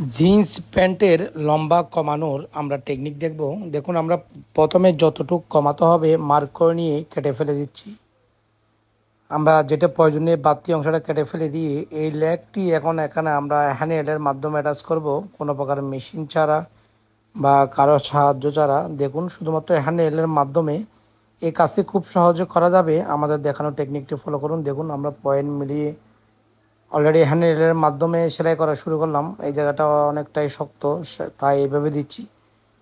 Jeans প্যান্টের লম্বা কমানোর আমরা টেকনিক দেখব। দেখুন, আমরা প্রথমে যতটুকু কমাতে হবে মার্ক করে নিয়ে কেটে ফেলে দিচ্ছি। আমরা যেটা প্রয়োজনীয় বাড়তি অংশটা কেটে ফেলে দিয়ে এই লেগটি এখন এখানে আমরা হ্যান্ডেলের মাধ্যমে অ্যাটাচ করব, কোনো প্রকার মেশিন ছাড়া বা কারো সাহায্য ছাড়া। দেখুন, শুধুমাত্র হ্যান্ডেলের মাধ্যমে এই কাজটি খুব সহজে করা যাবে। আমাদের দেখানো টেকনিকটি ফলো করুন। দেখুন, আমরা পয়েন্ট মিলিয়ে অলরেডি হ্যান্ডেলের মাধ্যমে সেলাই করা শুরু করলাম। এই জায়গাটা অনেকটাই শক্ত, তাই এইভাবে দিচ্ছি।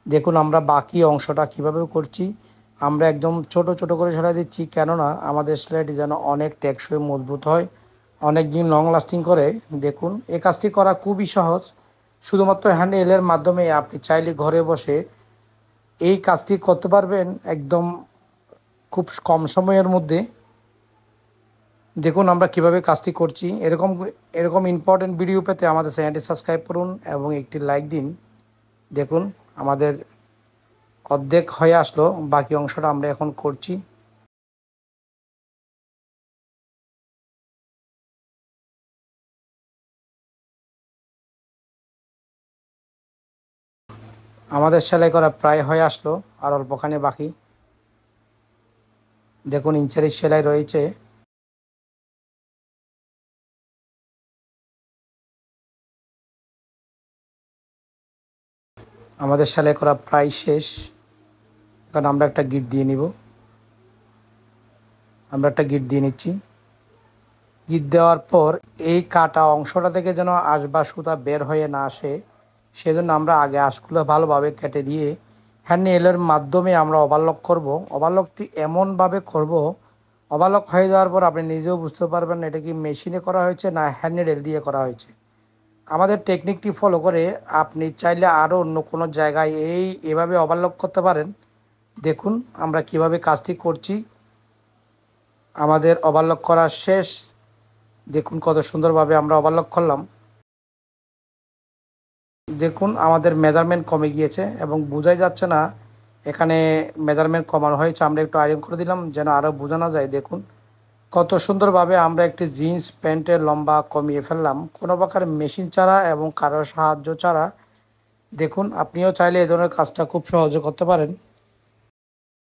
দেখুন, আমরা বাকি অংশটা কিভাবে করছি। আমরা একদম ছোট ছোট করে সেলাই দিচ্ছি, কেননা আমাদের সেলাইটি যেন অনেক টেকসই মজবুত হয়, অনেক দিন লং লাস্টিং করে। দেখুন, এই কাজটি করা খুবই সহজ। শুধুমাত্র হ্যান্ডেলের মাধ্যমে আপনি চাইলে ঘরে বসে এই কাজটি করতে পারবেন একদম খুব কম সময়ের মধ্যে। দেখুন আমরা কিভাবে কাজটি করছি। এরকম এরকম ইম্পর্টেন্ট ভিডিও পেতে আমাদের চ্যানেলটি সাবস্ক্রাইব করুন এবং একটি লাইক দিন। দেখুন, আমাদের অর্ধেক হয়ে আসলো, বাকি অংশটা আমরা এখন করছি। আমাদের সেলাই করা প্রায় হয়ে আসলো, আর অল্পখানি বাকি। দেখুন, ইঞ্চের সেলাই রয়েছে। আমাদের সেলাই করা প্রায় শেষ। কারণ আমরা একটা গিট দিয়ে নিব। আমরা একটা গিট দিয়ে নিচ্ছি। গিট দেওয়ার পর এই কাটা অংশটা থেকে যেন আঁশ বা সুতা বের হয়ে না আসে, সেজন্য আমরা আগে আঁশগুলো ভালোভাবে কেটে দিয়ে হ্যান্ডেলের মাধ্যমে আমরা ওভারলক করব। ওভারলকটি এমনভাবে করব, ওভারলক হয়ে যাওয়ার পর আপনি নিজেও বুঝতে পারবেন এটা কি মেশিনে করা হয়েছে না হ্যান্ডেল দিয়ে করা হয়েছে। আমাদের টেকনিকটি ফলো করে আপনি চাইলে আরও অন্য কোনো জায়গায় এভাবে ওভারলক করতে পারেন। দেখুন আমরা কিভাবে কাজটি করছি। আমাদের ওভারলক করা শেষ। দেখুন কত সুন্দরভাবে আমরা ওভারলক করলাম। দেখুন আমাদের মেজারমেন্ট কমে গিয়েছে এবং বোঝাই যাচ্ছে না এখানে মেজারমেন্ট কমানো হয়েছে। আমরা একটু আয়রন করে দিলাম যেন আরও বোঝানো যায়। দেখুন কত সুন্দরভাবে আমরা একটি জিন্স প্যান্টের লম্বা কমিয়ে ফেললাম, কোনো প্রকার মেশিন ছাড়া এবং কারোর সাহায্য ছাড়া। দেখুন, আপনিও চাইলে এই ধরনের কাজটা খুব সহজে করতে পারেন।